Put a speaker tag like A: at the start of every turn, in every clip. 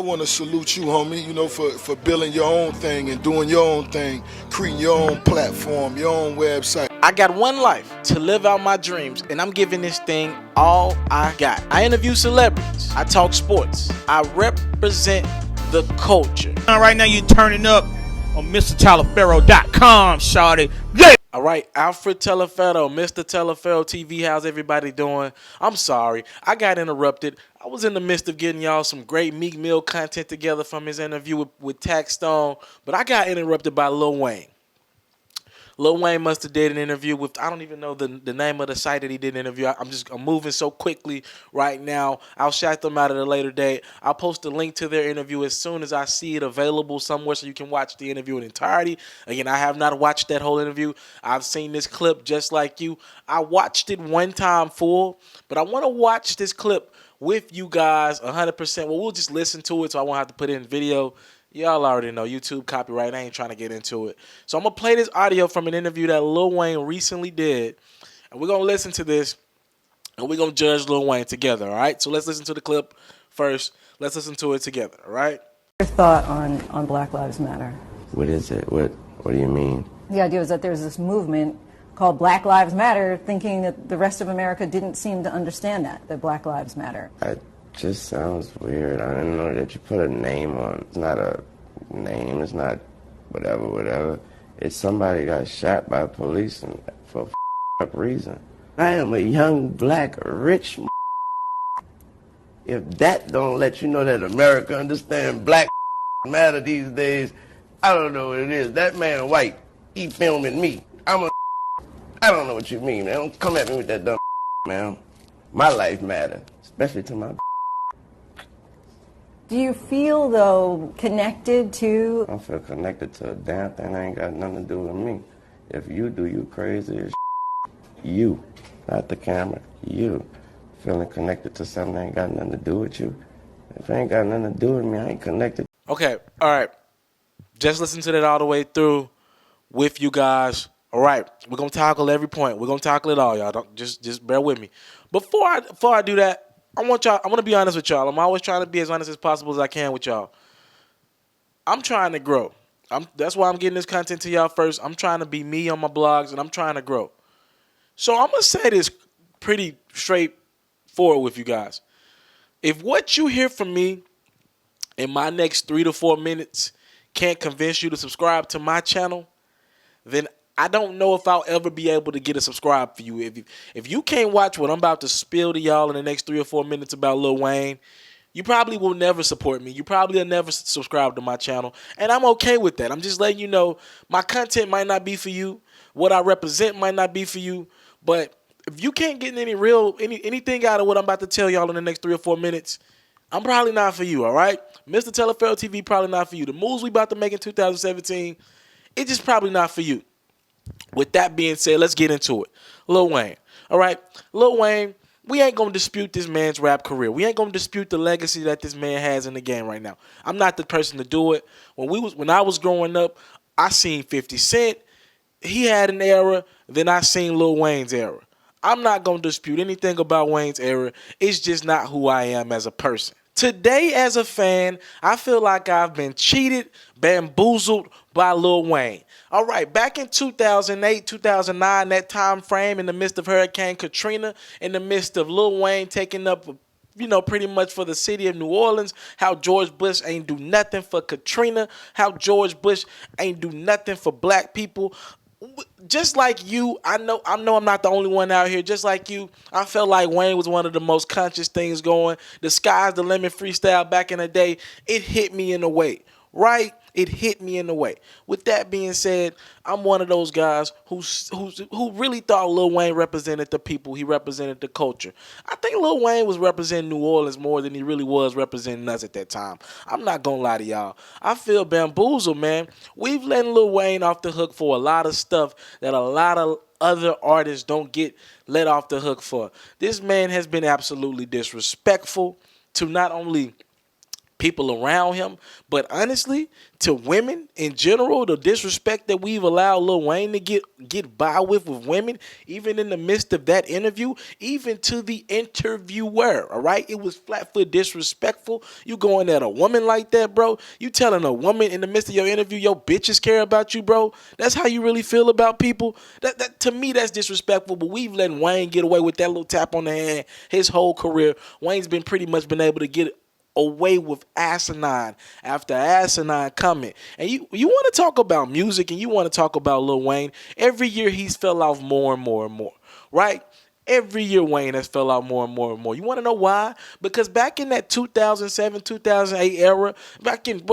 A: I want to salute you, homie, for building your own thing and doing your own thing, creating your own platform, your own website.
B: I got one life to live out my dreams, and I'm giving this thing all I got. I interview celebrities. I talk sports. I represent the culture.
C: Right now, you're turning up on MrTaliaferro.com, shawty. Yeah!
B: All right, Alfred Teleferro, Mr. Teleferro TV, how's everybody doing? I'm sorry, I got interrupted. I was in the midst of getting y'all some great Meek Mill content together from his interview with Tax Stone, but I got interrupted by Lil Wayne. Lil Wayne must have did an interview with, I don't even know the name of the site that he did an interview. I'm moving so quickly right now. I'll shout them out at a later date. I'll post a link to their interview as soon as I see it available somewhere so you can watch the interview in entirety. Again, I have not watched that whole interview. I've seen this clip just like you. I watched it one time full, but I want to watch this clip with you guys 100%. Well, we'll just listen to it so I won't have to put it in video. Y'all already know YouTube copyright. I ain't trying to get into it. So I'm going to play this audio from an interview that Lil Wayne recently did. And we're going to listen to this. And we're going to judge Lil Wayne together, all right? So let's listen to the clip first. Let's listen to it together, all right?
D: Your thought on Black Lives Matter?
E: What is it? What do you mean?
D: The idea is that there's this movement called Black Lives Matter, thinking that the rest of America didn't seem to understand that Black Lives Matter.
E: It just sounds weird. I didn't know that you put a name on. It's not a name. It's not whatever. It's somebody got shot by police and for a up reason. I am a young, black, rich. If that don't let you know that America understand Black matter these days, I don't know what it is. That man white, he filming me. I don't know what you mean, man. Don't come at me with that dumb man. My life matter, especially to my.
D: Do you feel, though, connected to...
E: I don't feel connected to a damn thing that ain't got nothing to do with me. If you do, you crazy as you, not the camera, you. Feeling connected to something that ain't got nothing to do with you. If it ain't got nothing to do with me, I ain't connected.
B: Okay, all right. Just listen to that all the way through with you guys. All right, we're going to tackle every point. We're going to tackle it all, y'all. Don't, just bear with me. Before I do that, I want to be honest with y'all. I'm always trying to be as honest as possible as I can with y'all. I'm trying to grow. That's why I'm getting this content to y'all first. I'm trying to be me on my blogs, and I'm trying to grow. So I'm going to say this pretty straightforward with you guys. If what you hear from me in my next 3 to 4 minutes can't convince you to subscribe to my channel, then I don't know if I'll ever be able to get a subscribe for you. If you can't watch what I'm about to spill to y'all in the next 3 or 4 minutes about Lil Wayne, you probably will never support me. You probably will never subscribe to my channel. And I'm okay with that. I'm just letting you know my content might not be for you. What I represent might not be for you. But if you can't get anything out of what I'm about to tell y'all in the next 3 or 4 minutes, I'm probably not for you, all right? Mr. Teleferro TV, probably not for you. The moves we about to make in 2017, it's just probably not for you. With that being said, let's get into it. Lil Wayne. All right. Lil Wayne, we ain't going to dispute this man's rap career. We ain't going to dispute the legacy that this man has in the game right now. I'm not the person to do it. When I was growing up, I seen 50 Cent. He had an era. Then I seen Lil Wayne's era. I'm not going to dispute anything about Wayne's era. It's just not who I am as a person. Today, as a fan, I feel like I've been cheated, bamboozled by Lil Wayne. All right, back in 2008, 2009, that time frame in the midst of Hurricane Katrina, in the midst of Lil Wayne taking up, pretty much for the city of New Orleans, how George Bush ain't do nothing for Katrina, how George Bush ain't do nothing for black people. Just like you, I know I'm not the only one out here. Just like you, I felt like Wayne was one of the most conscious things going. The sky's the limit freestyle back in the day. It hit me in a way, right? It hit me in a way. With that being said, I'm one of those guys who really thought Lil Wayne represented the people. He represented the culture. I think Lil Wayne was representing New Orleans more than he really was representing us at that time. I'm not going to lie to y'all. I feel bamboozled, man. We've let Lil Wayne off the hook for a lot of stuff that a lot of other artists don't get let off the hook for. This man has been absolutely disrespectful to not only people around him. But honestly, to women in general, the disrespect that we've allowed Lil Wayne to get by with women, even in the midst of that interview, even to the interviewer, all right? It was flat foot disrespectful. You going at a woman like that, bro? You telling a woman in the midst of your interview, your bitches care about you, bro? That's how you really feel about people? That to me, that's disrespectful, but we've let Wayne get away with that little tap on the hand his whole career. Wayne's been pretty much been able to get away with asinine after asinine comment. And you want to talk about music and you want to talk about Lil Wayne. Every year he's fell off more and more and more, right? Every year Wayne has fell out more and more and more. You want to know why? Because back in that 2007, 2008 era, back in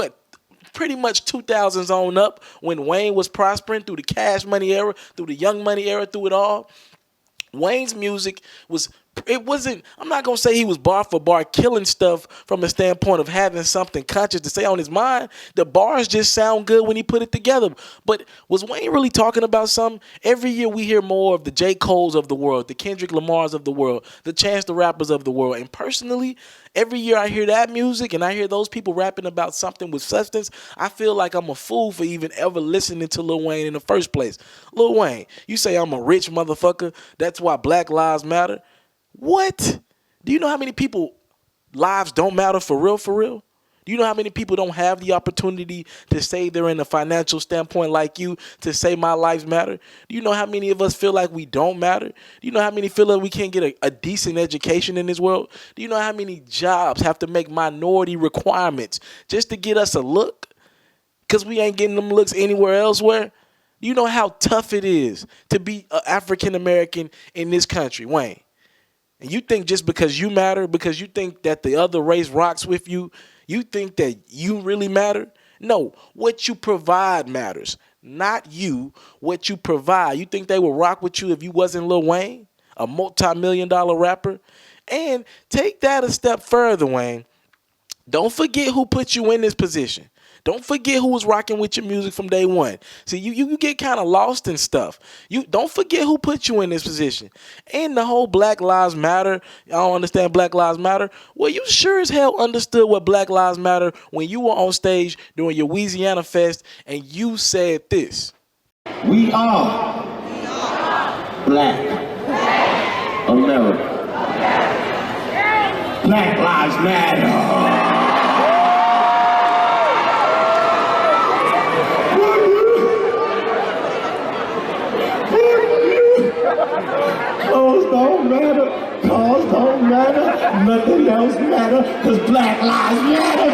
B: pretty much 2000s on up, when Wayne was prospering through the Cash Money era, through the Young Money era, through it all, Wayne's music wasn't, I'm not going to say he was bar for bar killing stuff from the standpoint of having something conscious to say on his mind. The bars just sound good when he put it together. But was Wayne really talking about something? Every year we hear more of the J. Coles of the world, the Kendrick Lamars of the world, the Chance the Rappers of the world. And personally, every year I hear that music and I hear those people rapping about something with substance, I feel like I'm a fool for even ever listening to Lil Wayne in the first place. Lil Wayne, you say I'm a rich motherfucker, that's why Black Lives Matter. What? Do you know how many people lives don't matter for real, for real? Do you know how many people don't have the opportunity to say they're in a financial standpoint like you, to say my lives matter? Do you know how many of us feel like we don't matter? Do you know how many feel like we can't get a decent education in this world? Do you know how many jobs have to make minority requirements just to get us a look? Because we ain't getting them looks anywhere elsewhere? Do you know how tough it is to be an African American in this country, Wayne? And you think just because you matter, because you think that the other race rocks with you, you think that you really matter? No, what you provide matters. Not you, what you provide. You think they would rock with you if you wasn't Lil Wayne, a multi-million-dollar rapper? And take that a step further, Wayne. Don't forget who put you in this position. Don't forget who was rocking with your music from day one. See, you get kind of lost in stuff. You don't forget who put you in this position. And the whole Black Lives Matter, I don't understand Black Lives Matter. Well, you sure as hell understood what Black Lives Matter when you were on stage during your Louisiana Fest and you said this.
F: We are Black America. Black Lives Matter. Clothes don't matter, cars don't matter, nothing else matter, cause Black Lives Matter.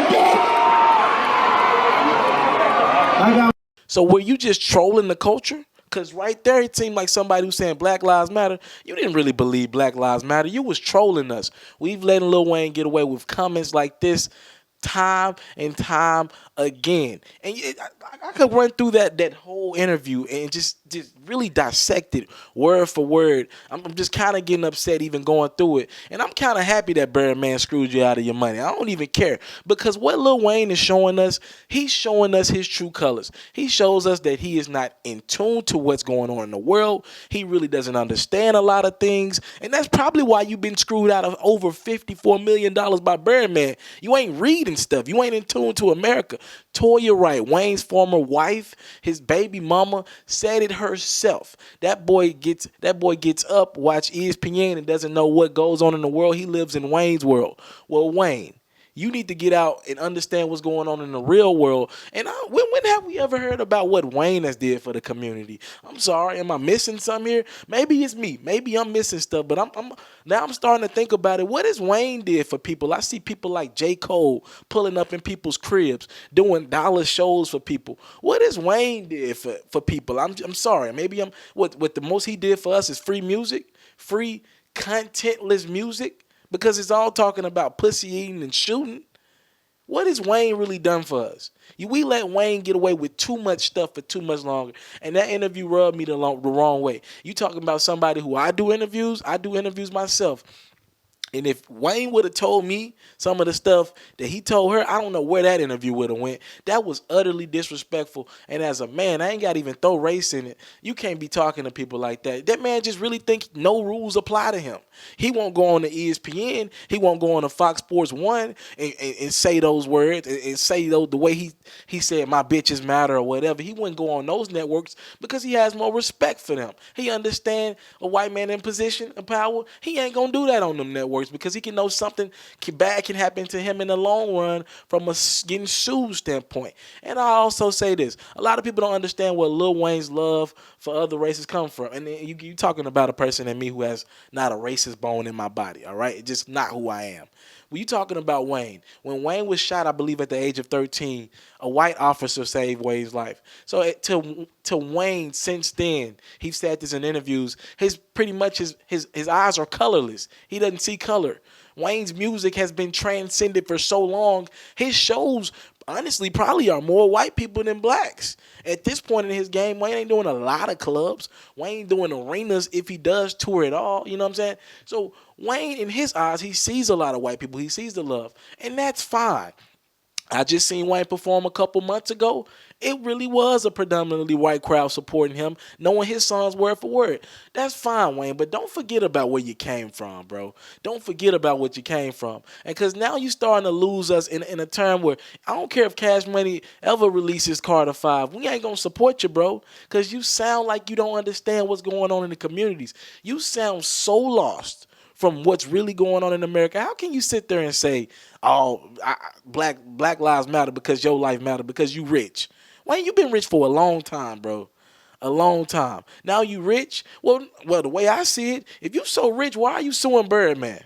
B: So were you just trolling the culture? Because right there it seemed like somebody who's saying Black Lives Matter, you didn't really believe Black Lives Matter. You was trolling us. We've let Lil Wayne get away with comments like this time and time again. And I could run through that whole interview and just really dissect it word for word. I'm just kind of getting upset even going through it. And I'm kind of happy that Birdman screwed you out of your money. I don't even care. Because what Lil Wayne is showing us, he's showing us his true colors. He shows us that he is not in tune to what's going on in the world. He really doesn't understand a lot of things. And that's probably why you've been screwed out of over $54 million by Birdman. You ain't reading stuff. You ain't in tune to America. Toya Wright, Wayne's former wife, his baby mama, said it herself. That boy gets up, watch ESPN, and doesn't know what goes on in the world. He lives in Wayne's world. Well, Wayne, you need to get out and understand what's going on in the real world. And when have we ever heard about what Wayne has did for the community? I'm sorry, am I missing something here? Maybe it's me. Maybe I'm missing stuff. But I'm starting to think about it. What has Wayne did for people? I see people like J. Cole pulling up in people's cribs, doing dollar shows for people. What has Wayne did for people? I'm sorry. Maybe what the most he did for us is free music, free contentless music. Because it's all talking about pussy eating and shooting. What has Wayne really done for us? We let Wayne get away with too much stuff for too much longer. And that interview rubbed me the wrong way. You talking about somebody who I do interviews myself. And if Wayne would have told me some of the stuff that he told her, I don't know where that interview would have went. That was utterly disrespectful. And as a man, I ain't got to even throw race in it. You can't be talking to people like that. That man just really thinks no rules apply to him. He won't go on to ESPN. He won't go on to Fox Sports 1 and say those words and say the way he said my bitches matter or whatever. He wouldn't go on those networks because he has more respect for them. He understands a white man in position of power. He ain't going to do that on them networks, because he can know something bad can happen to him in the long run from a getting sued standpoint. And I also say this: a lot of people don't understand where Lil Wayne's love for other races come from. And you talking about a person in me who has not a racist bone in my body, all right? It's just not who I am. When you talking about Wayne, when Wayne was shot, I believe at the age of 13, a white officer saved Wayne's life. So to Wayne, since then, he said this in interviews, his eyes are colorless. He doesn't see color. Wayne's music has been transcended for so long. His shows, honestly, probably are more white people than blacks. At this point in his game, Wayne ain't doing a lot of clubs. Wayne ain't doing arenas if he does tour at all. You know what I'm saying? So Wayne, in his eyes, he sees a lot of white people. He sees the love. And that's fine. I just seen Wayne perform a couple months ago. It really was a predominantly white crowd supporting him, knowing his songs word for word. That's fine, Wayne, but don't forget about where you came from, bro. Don't forget about what you came from. And because now you starting to lose us in a term where I don't care if Cash Money ever releases Carter 5. We ain't going to support you, bro, because you sound like you don't understand what's going on in the communities. You sound so lost from what's really going on in America. How can you sit there and say, oh, black lives matter because your life matter because you rich? Wayne, you been rich for a long time, bro. A long time. Now you rich? Well, the way I see it, if you so rich, why are you suing Birdman?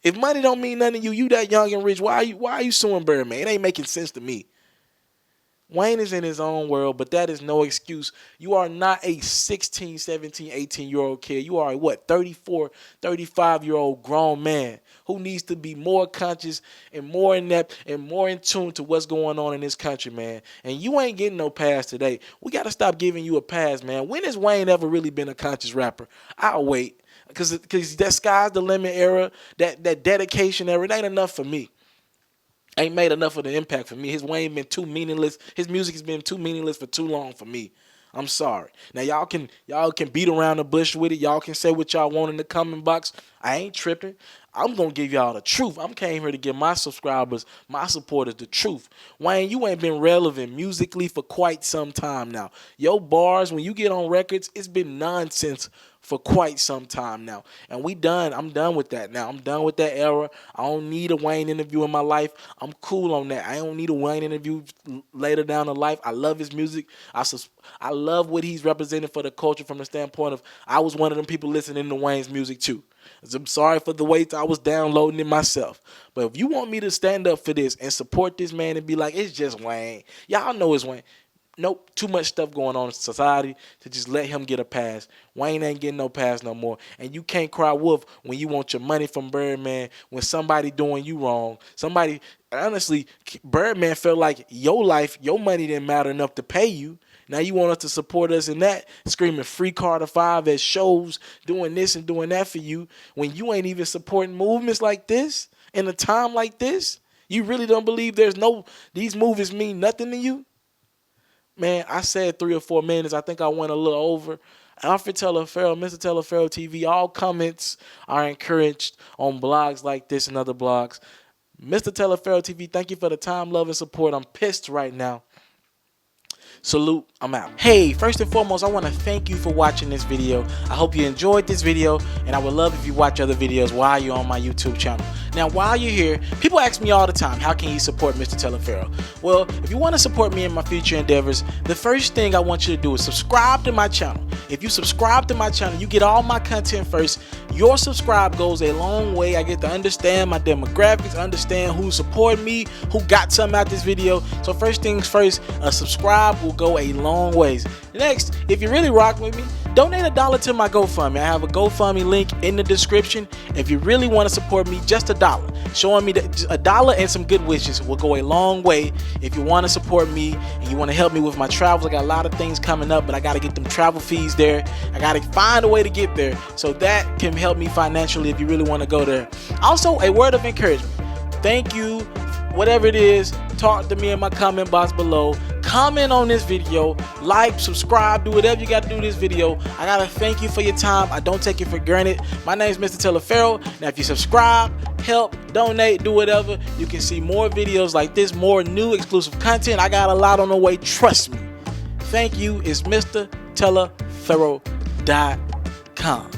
B: If money don't mean nothing to you, you that young and rich, why are you suing Birdman? It ain't making sense to me. Wayne is in his own world, but that is no excuse. You are not a 16, 17, 18-year-old kid. You are a, 34, 35-year-old grown man who needs to be more conscious and more inept and more in tune to what's going on in this country, man. And you ain't getting no pass today. We got to stop giving you a pass, man. When has Wayne ever really been a conscious rapper? I'll wait. Because that sky's the limit era, that dedication era, it ain't enough for me. Ain't made enough of the impact for me. His Wayne been too meaningless. His music has been too meaningless for too long for me. I'm sorry. Now y'all can beat around the bush with it. Y'all can say what y'all want in the comment box. I ain't tripping. I'm gonna give y'all the truth. I'm came here to give my subscribers, my supporters, the truth. Wayne, you ain't been relevant musically for quite some time now. Your bars, when you get on records, it's been nonsense for quite some time now. And I'm done with that now. I'm done with that era. I don't need a Wayne interview in my life. I'm cool on that. I don't need a Wayne interview later down in life. I love his music. I love what he's representing for the culture from the standpoint of I was one of them people listening to Wayne's music too. I'm sorry for the way I was downloading it myself. But if you want me to stand up for this and support this man and be like, it's just Wayne. Y'all know it's Wayne. Nope, too much stuff going on in society to just let him get a pass. Wayne ain't getting no pass no more. And you can't cry wolf when you want your money from Birdman, when somebody doing you wrong. Honestly, Birdman felt like your life, your money didn't matter enough to pay you. Now you want us to support us in that, screaming free Carter 5 at shows, doing this and doing that for you, when you ain't even supporting movements like this in a time like this? You really don't believe these movements mean nothing to you? Man, I said 3 or 4 minutes. I think I went a little over. Alfred Teleferro, Mr. Teleferro TV, all comments are encouraged on blogs like this and other blogs. Mr. Teleferro TV, thank you for the time, love, and support. I'm pissed right now. Salute, I'm out. Hey, first and foremost, I want to thank you for watching this video. I hope you enjoyed this video, and I would love if you watch other videos while you're on my YouTube channel. Now, while you're here, people ask me all the time, how can you support Mr. Teleferro? Well, if you want to support me in my future endeavors, the first thing I want you to do is subscribe to my channel. If you subscribe to my channel, you get all my content first. Your subscribe goes a long way. I get to understand my demographics, understand who supported me, who got something out this video. So first things first, a subscribe will go a long ways. Next, if you really rock with me, donate $1 to my GoFundMe. I have a GoFundMe link in the description. If you really want to support me, just $1. Showing me $1 and some good wishes will go a long way. If you want to support me and you want to help me with my travels, I got a lot of things coming up, but I got to get them travel fees there. I got to find a way to get there, so that can help me financially if you really want to go there. Also, a word of encouragement. Thank you. Whatever it is, talk to me in my comment box below. Comment on this video, like, subscribe, do whatever you got to do this video. I gotta thank you for your time. I don't take it for granted. My name is Mr. Telepharo. Now, if you subscribe, help, donate, do whatever, you can see more videos like this, more new exclusive content. I got a lot on the way. Trust me. Thank you. It's MrTelepharo.com.